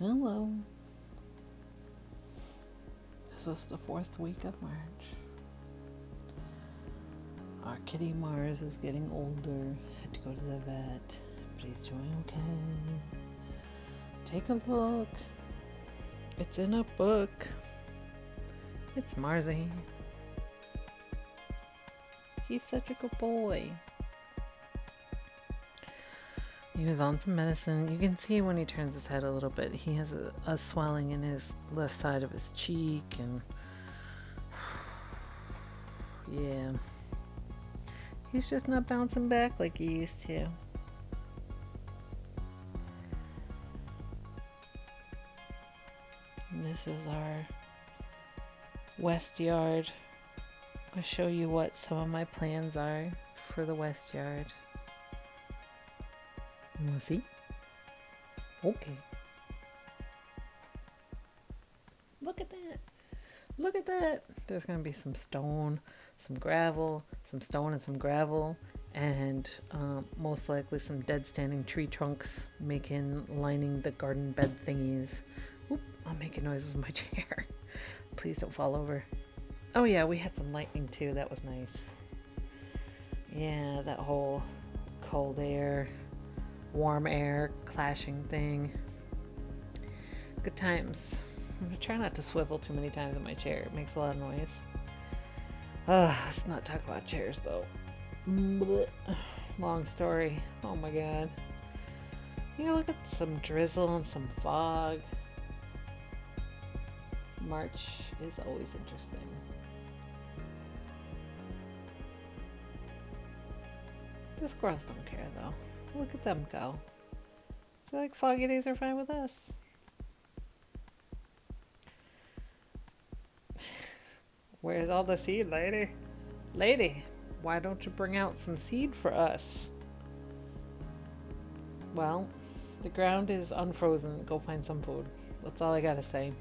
Hello. This is the 4th week of March. Our kitty Mars is getting older. Had to go to the vet, but he's doing okay. Take a look. It's in a book. It's Marsy. He's such a good boy. He was on some medicine. You can see when he turns his head a little bit, he has a swelling in his left side of his cheek, and yeah, he's just not bouncing back like he used to. And this is our west yard. I'll show you what some of my plans are for the west yard. You want to see? Okay. Look at that. Look at that. There's going to be some stone, some gravel, some stone and some gravel, and most likely some dead standing tree trunks lining the garden bed thingies. Oop, I'm making noises with my chair. Please don't fall over. Oh yeah, we had some lightning too. That was nice. Yeah, that whole cold air, warm air clashing thing. Good times. I'm gonna try not to swivel too many times in my chair. It makes a lot of noise. Let's not talk about chairs though. Blech. Long story. Oh my god. You look at some drizzle and some fog. March is always interesting. The squirrels don't care though. Look at them go. So like foggy days are fine with us. Where's all the seed, lady? Lady, why don't you bring out some seed for us? Well, the ground is unfrozen. Go find some food. That's all I gotta say.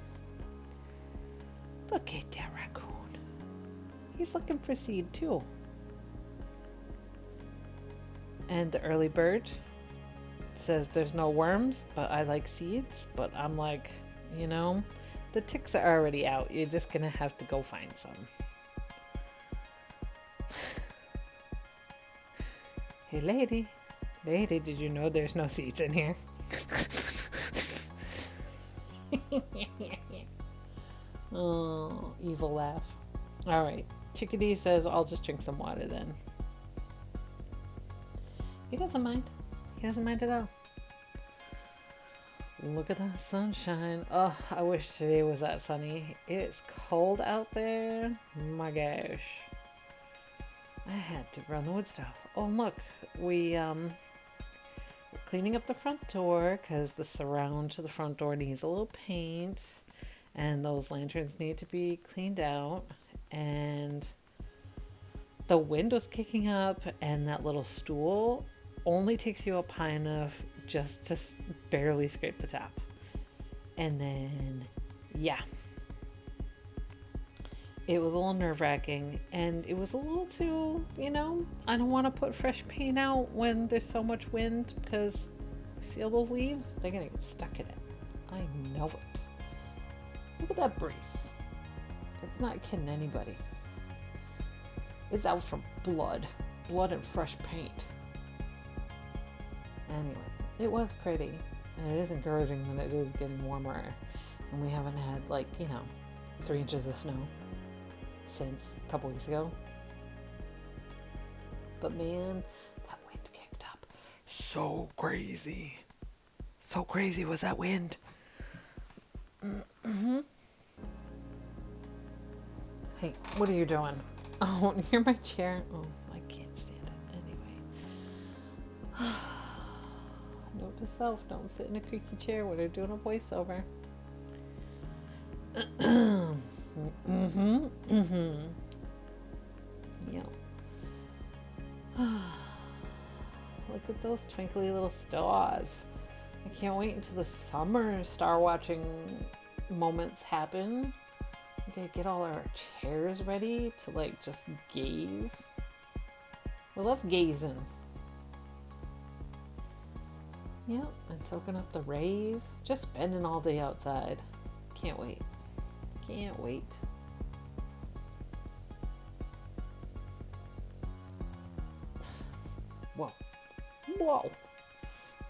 Look at that raccoon. He's looking for seed too. And the early bird says there's no worms, but I like seeds. But I'm like, the ticks are already out. You're just gonna have to go find some. Hey lady, did you know there's no seeds in here? Oh, evil laugh. All right, Chickadee says I'll just drink some water then. He doesn't mind. He doesn't mind at all. Look at that sunshine. Oh, I wish today was that sunny. It's cold out there. My gosh. I had to run the wood stuff. Oh, look. We're cleaning up the front door because the surround to the front door needs a little paint. And those lanterns need to be cleaned out. And the window's kicking up, and that little stool only takes you up high enough just to barely scrape the top. And then, yeah. It was a little nerve-wracking, and it was a little too, I don't want to put fresh paint out when there's so much wind, because see all those leaves? They're going to get stuck in it. I know it. Look at that brace. It's not kidding anybody. It's out for blood and fresh paint. Anyway, it was pretty, and it is encouraging that it is getting warmer, and we haven't had 3 inches of snow since a couple weeks ago. But man, that wind kicked up so crazy was that wind. Mm-hmm. Hey, what are you doing? Oh, near my chair. Oh, I can't stand it. Anyway. Note to self, don't sit in a creaky chair when they're doing a voiceover. Yeah. Look at those twinkly little stars. I can't wait until the summer star watching moments happen. We gotta get all our chairs ready to just gaze. We love gazing. Yep, and soaking up the rays. Just spending all day outside. Can't wait. Can't wait. Whoa. Whoa.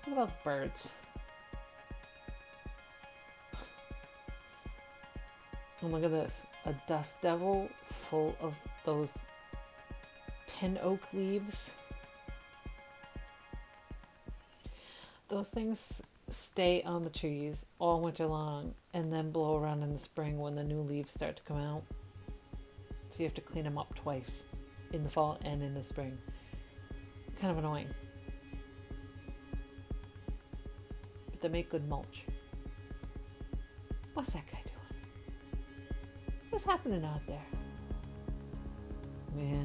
Look at all the birds. And look at this. A dust devil full of those pin oak leaves. Those things stay on the trees all winter long and then blow around in the spring when the new leaves start to come out. So you have to clean them up twice, in the fall and in the spring. Kind of annoying. But they make good mulch. What's that guy doing? What's happening out there? Yeah.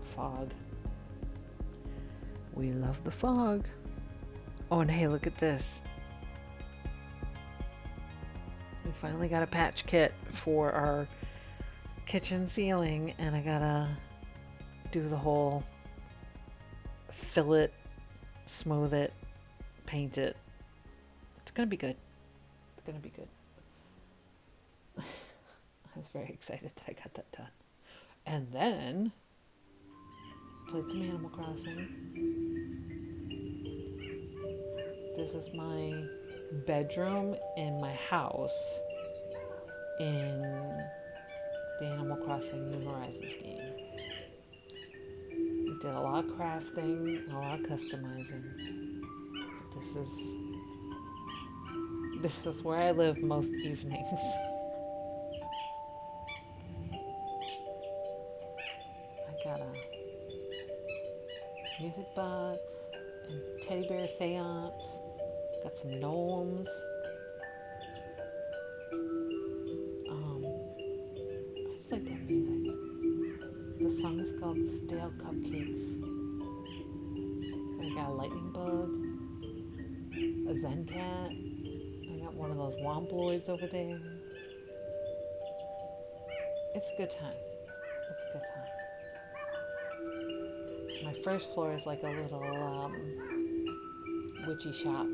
Fog. We love the fog. Oh, and hey, look at this. We finally got a patch kit for our kitchen ceiling, and I gotta do the whole fill it, smooth it, paint it. It's gonna be good. It's gonna be good. I was very excited that I got that done. And then played some Animal Crossing. This is my bedroom in my house in the Animal Crossing New Horizons game. Did a lot of crafting and a lot of customizing. This is where I live most evenings. I got a music box and teddy bear seance. Got some gnomes. I just like that music. The song is called Stale Cupcakes. I got a lightning bug, a zen cat. I got one of those womploids over there. It's a good time. It's a good time. My first floor is like a little witchy shop.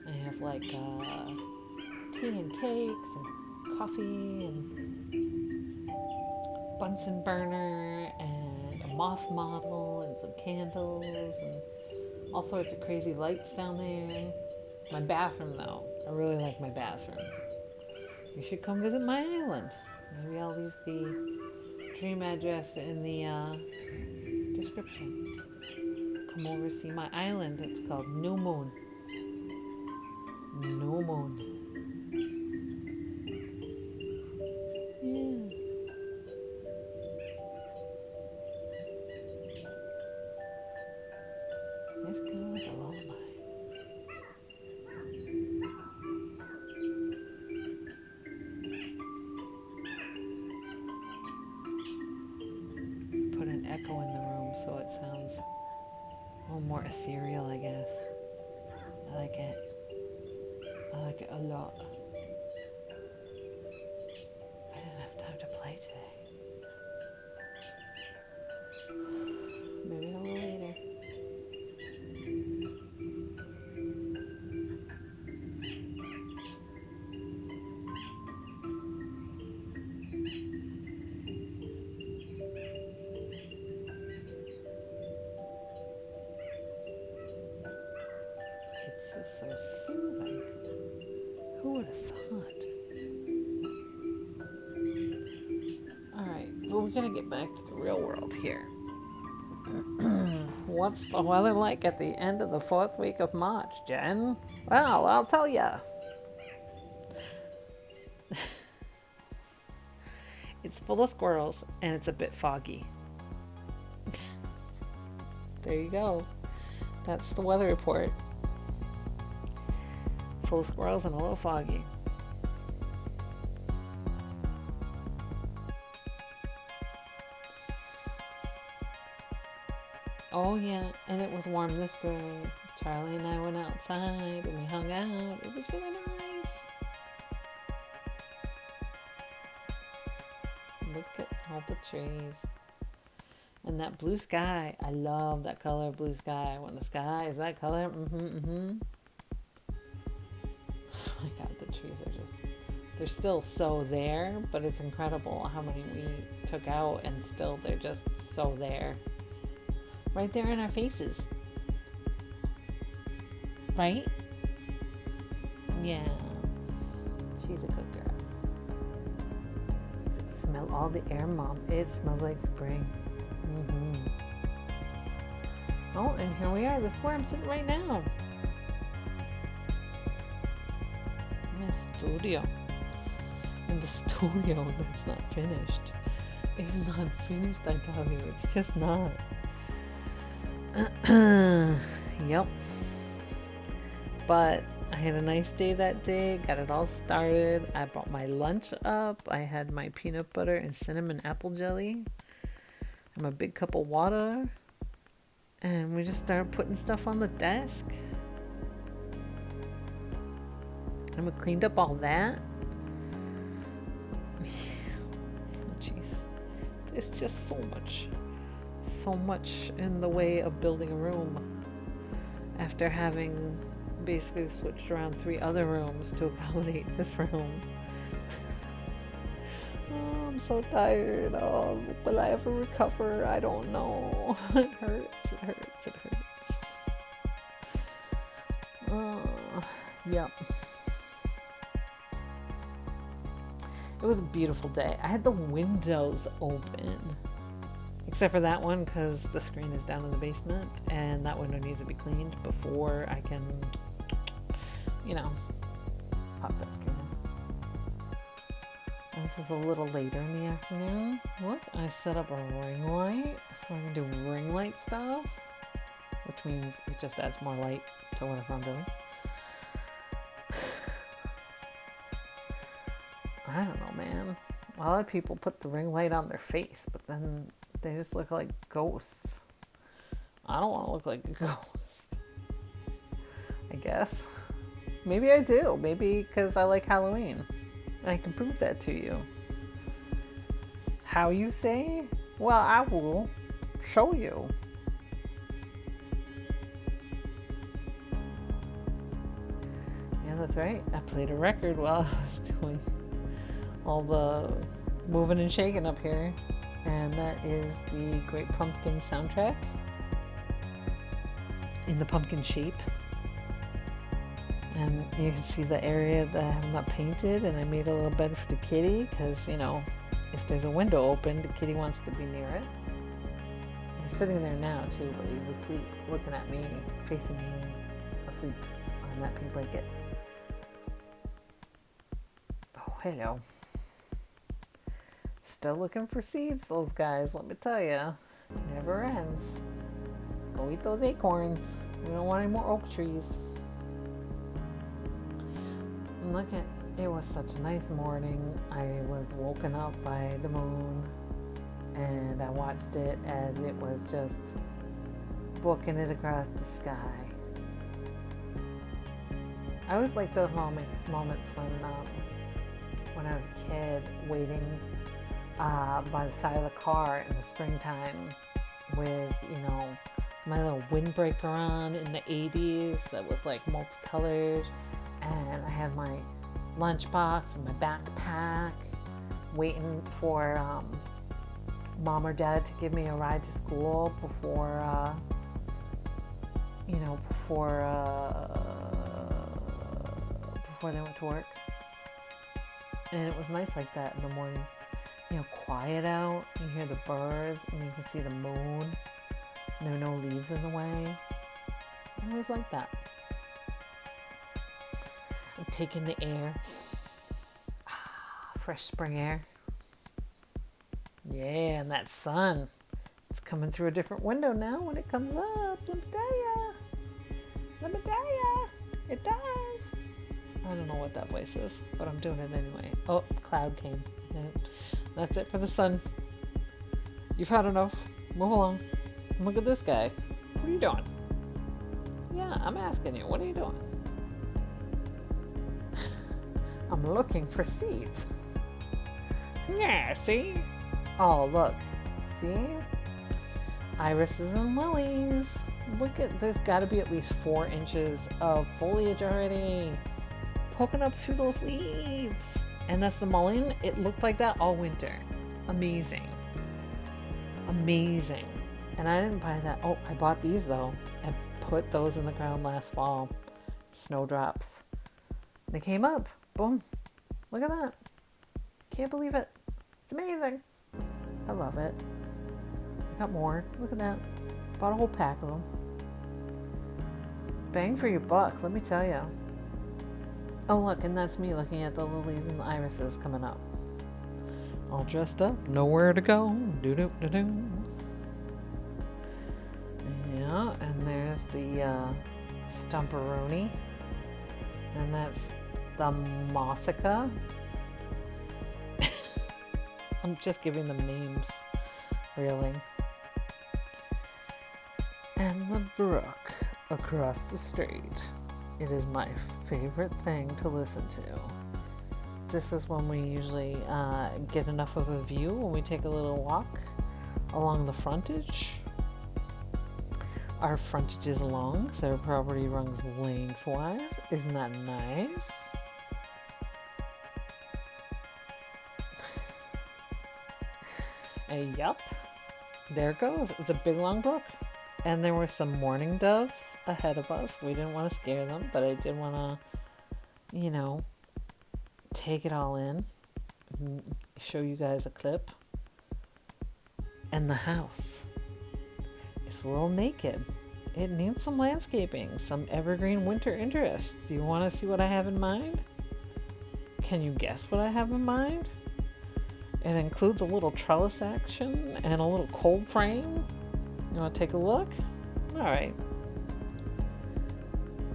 I have like tea and cakes and coffee and Bunsen burner and a moth model and some candles and all sorts of crazy lights down there. My bathroom though, I really like my bathroom. You should come visit my island. Maybe I'll leave the dream address in the description. Come over, see my island. It's called New Moon. New Moon. Yeah. It's kind of like a lullaby. Put an echo in the room so it sounds a little more ethereal, I guess. I like it. I like it a lot. I didn't have time to play today. Maybe a little later. It's just so soothing. Who would have thought? Alright, well, we're gonna get back to the real world here. What's the weather like at the end of the 4th week of March, Jen? Well, I'll tell ya. It's full of squirrels and it's a bit foggy. There you go. That's the weather report. Full of squirrels and a little foggy. Oh yeah, and it was warm this day. Charlie and I went outside and we hung out. It was really nice. Look at all the trees. And that blue sky, I love that color of blue sky. When the sky is that color, Oh my god, the trees are just, they're still so there, but it's incredible how many we took out and still they're just so there. Right there in our faces. Right? Yeah. She's a good girl. Smell all the air, Mom. It smells like spring. Oh, and here we are. This is where I'm sitting right now. My studio. And the studio that's not finished. It's not finished, I tell you. It's just not. Yep. But I had a nice day that day. Got it all started. I brought my lunch up. I had my peanut butter and cinnamon apple jelly. And my big cup of water. And we just started putting stuff on the desk. And we cleaned up all that. Jeez. It's just so much in the way of building a room. After having basically switched around 3 other rooms to accommodate this room. Oh, I'm so tired. Oh, will I ever recover? I don't know. It hurts. Yep. It was a beautiful day. I had the windows open. Except for that one, because the screen is down in the basement, and that window needs to be cleaned before I can, pop that screen in. And this is a little later in the afternoon. Look, I set up a ring light, so I can do ring light stuff, which means it just adds more light to whatever I'm doing. I don't know, man. A lot of people put the ring light on their face, but then they just look like ghosts. I don't want to look like a ghost. I guess. Maybe I do. Maybe because I like Halloween. I can prove that to you. How you say? Well, I will show you. Yeah, that's right. I played a record while I was doing all the moving and shaking up here. And that is the Great Pumpkin soundtrack in the pumpkin shape. And you can see the area that I have not painted, and I made a little bed for the kitty because, if there's a window open, the kitty wants to be near it. He's sitting there now too, but he's asleep, looking at me, facing me, asleep on that pink blanket. Oh, hello. Still looking for seeds, those guys, let me tell you. Never ends. Go eat those acorns. We don't want any more oak trees. And look at, it was such a nice morning. I was woken up by the moon, and I watched it as it was just booking it across the sky. I always like those moments when I was a kid, waiting by the side of the car in the springtime with, my little windbreaker on in the 80s that was like multicolored, and I had my lunchbox and my backpack waiting for Mom or Dad to give me a ride to school before they went to work. And it was nice like that in the morning. Quiet out, you hear the birds, and you can see the moon, and there are no leaves in the way. I always like that. I'm taking the air. Fresh spring air. Yeah, and that sun. It's coming through a different window now when it comes up. Let me tell ya. It does. I don't know what that voice is, but I'm doing it anyway. Oh, cloud came. Yeah. That's it for the sun. You've had enough. Move along. Look at this guy. What are you doing? Yeah, I'm asking you. What are you doing? I'm looking for seeds. Yeah, see? Oh, look. See? irises and lilies. Look at this, gotta be at least 4 inches of foliage already poking up through those leaves. And that's the mullein. It looked like that all winter. Amazing. Amazing. And I didn't buy that. Oh, I bought these though. I put those in the ground last fall. Snowdrops. They came up. Boom. Look at that. Can't believe it. It's amazing. I love it. I got more. Look at that. Bought a whole pack of them. Bang for your buck, let me tell you. Oh, look, and that's me looking at the lilies and the irises coming up. All dressed up, nowhere to go. Doo-doo-doo-doo. Yeah, and there's the stumperoni. And that's the mossica. I'm just giving them names, really. And the brook across the street. It is my favorite thing to listen to. This is when we usually get enough of a view when we take a little walk along the frontage. Our frontage is long, so our property runs lengthwise. Isn't that nice? Yup. There it goes. It's a big long brook. And there were some mourning doves ahead of us. We didn't want to scare them, but I did want to, take it all in. Show you guys a clip. And the house. It's a little naked. It needs some landscaping, some evergreen winter interest. Do you want to see what I have in mind? Can you guess what I have in mind? It includes a little trellis action and a little cold frame. You want to take a look? All right.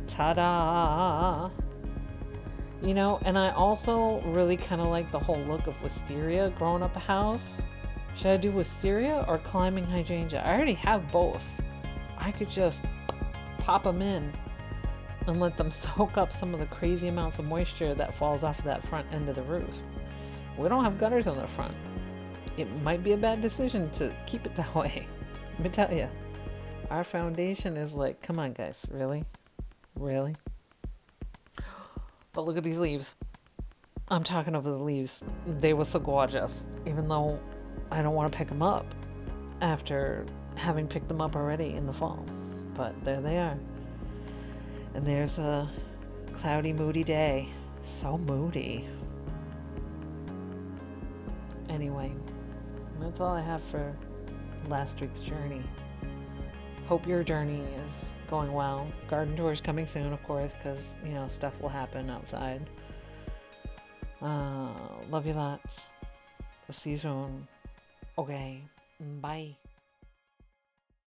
Ta-da! And I also really kind of like the whole look of wisteria growing up a house. Should I do wisteria or climbing hydrangea? I already have both. I could just pop them in and let them soak up some of the crazy amounts of moisture that falls off of that front end of the roof. We don't have gutters on the front. It might be a bad decision to keep it that way. Let me tell you, our foundation is like, come on guys, really? Really? But look at these leaves. I'm talking over the leaves. They were so gorgeous, even though I don't want to pick them up after having picked them up already in the fall. But there they are. And there's a cloudy, moody day. So moody. Anyway, that's all I have for last week's journey. Hope your journey is going well. Garden tours coming soon, of course, because stuff will happen outside. Love you lots. See you soon. Okay, bye.